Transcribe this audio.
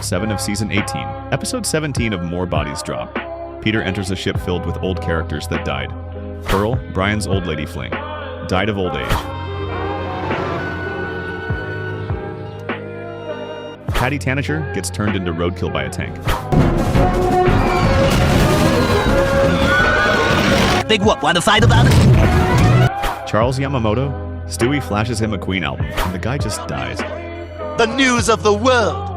Part 7 of Season 18, Episode 17 of More Bodies Drop. Peter enters a ship filled with old characters that died. Pearl, Brian's old lady fling, died of old age. Patty Tanager gets turned into roadkill by a tank. Big whoop, want to fight about it? Charles Yamamoto, Stewie flashes him a Queen album, and the guy just dies. The news of the world.